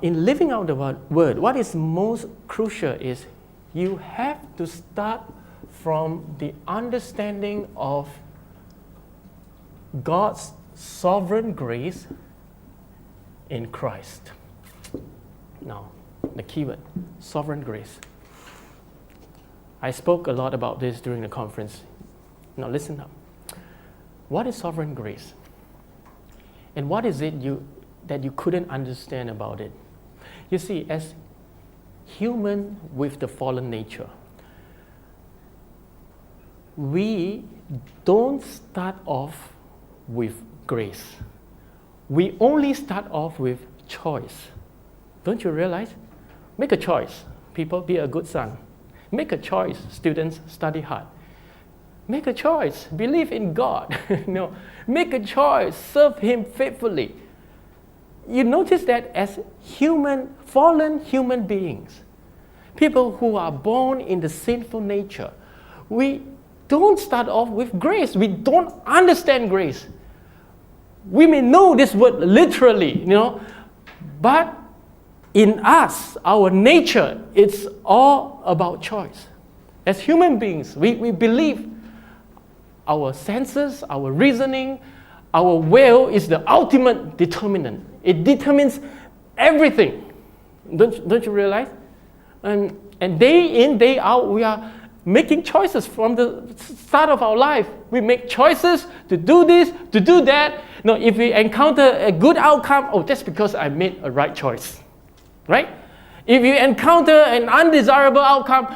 in living out the word, what is most crucial is you have to start from the understanding of God's sovereign grace in Christ. Now, the keyword, sovereign grace. I spoke a lot about this during the conference. Now listen up. What is sovereign grace? And what is it that you couldn't understand about it? You see, as human with the fallen nature, we don't start off with grace. We only start off with choice. Don't you realize? Make a choice. People, be a good son. Make a choice. Students, study hard. Make a choice. Believe in God. Make a choice. Serve Him faithfully. You notice that as fallen human beings, people who are born in the sinful nature, we don't start off with grace. We don't understand grace. We may know this word literally, but in us, our nature, it's all about choice. As human beings, we believe our senses, our reasoning, our will is the ultimate determinant. It determines everything. Don't you realize? And day in, day out, we are making choices from the start of our life. We make choices to do this, to do that. If we encounter a good outcome, that's because I made a right choice. Right? If you encounter an undesirable outcome,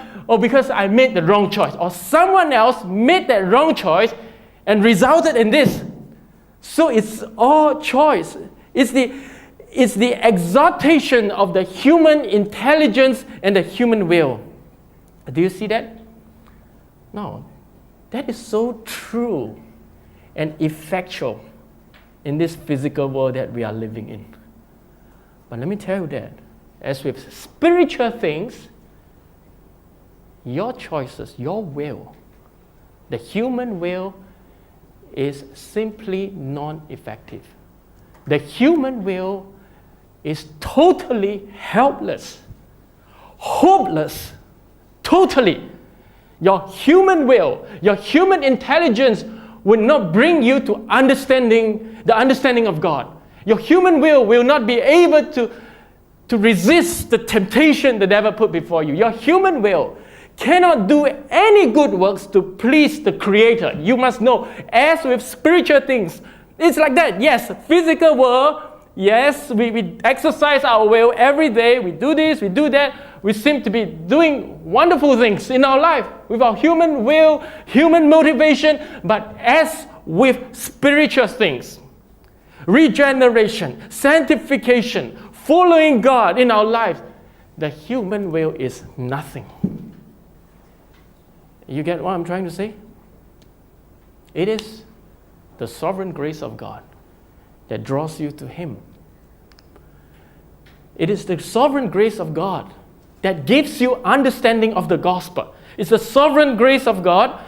because I made the wrong choice, or someone else made that wrong choice and resulted in this. So it's all choice. It's the exaltation of the human intelligence and the human will. Do you see that? No. That is so true and effectual in this physical world that we are living in. But let me tell you that, as with spiritual things, your choices, your will, the human will is simply non-effective. The human will is totally helpless, hopeless, totally. Your human will, your human intelligence will not bring you to the understanding of God. Your human will not be able to resist the temptation the devil put before you. Your human will cannot do any good works to please the Creator. You must know, as with spiritual things, it's like that. Yes, physical world, yes, we exercise our will every day. We do this, we do that. We seem to be doing wonderful things in our life with our human will, human motivation. But as with spiritual things, regeneration, sanctification, following God in our lives, the human will is nothing. You get what I'm trying to say? It is the sovereign grace of God that draws you to Him. It is the sovereign grace of God that gives you understanding of the gospel. It's the sovereign grace of God,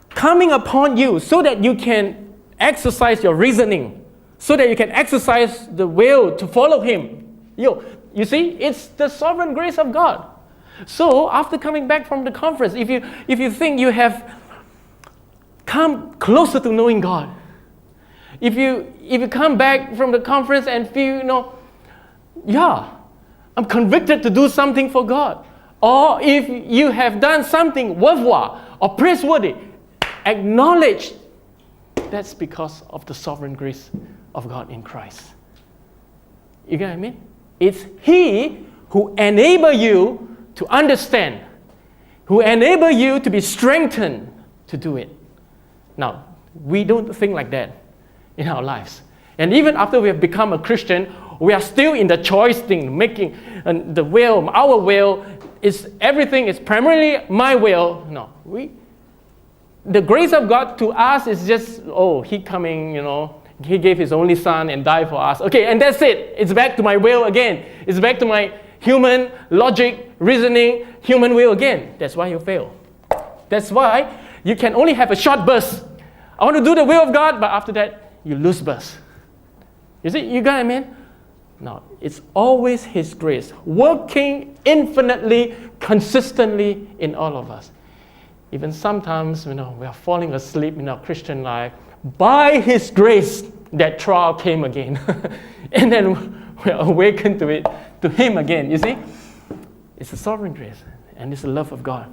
coming upon you so that you can exercise your reasoning, so that you can exercise the will to follow Him. You see, it's the sovereign grace of God. So after coming back from the conference, if you think you have come closer to knowing God, if you come back from the conference and feel, I'm convicted to do something for God, or if you have done something worthwhile or praiseworthy, acknowledge that's because of the sovereign grace of God in Christ. You get what I mean? It's He who enables you to understand, who enable you to be strengthened to do it. Now, we don't think like that in our lives. And even after we have become a Christian, we are still in the choice thing, making the will, our will, everything is primarily my will. No, the grace of God to us is just, He coming, He gave His only Son and died for us. Okay, and that's it. It's back to my will again. It's back to my human logic, reasoning, human will again. That's why you fail. That's why you can only have a short burst. I want to do the will of God, but after that, you lose burst. You see, you got what I mean? No, it's always His grace, working infinitely, consistently in all of us. Even sometimes, we are falling asleep in our Christian life. By His grace, that trial came again. And then we're awakened to it, to Him again. You see? It's a sovereign grace, and it's the love of God.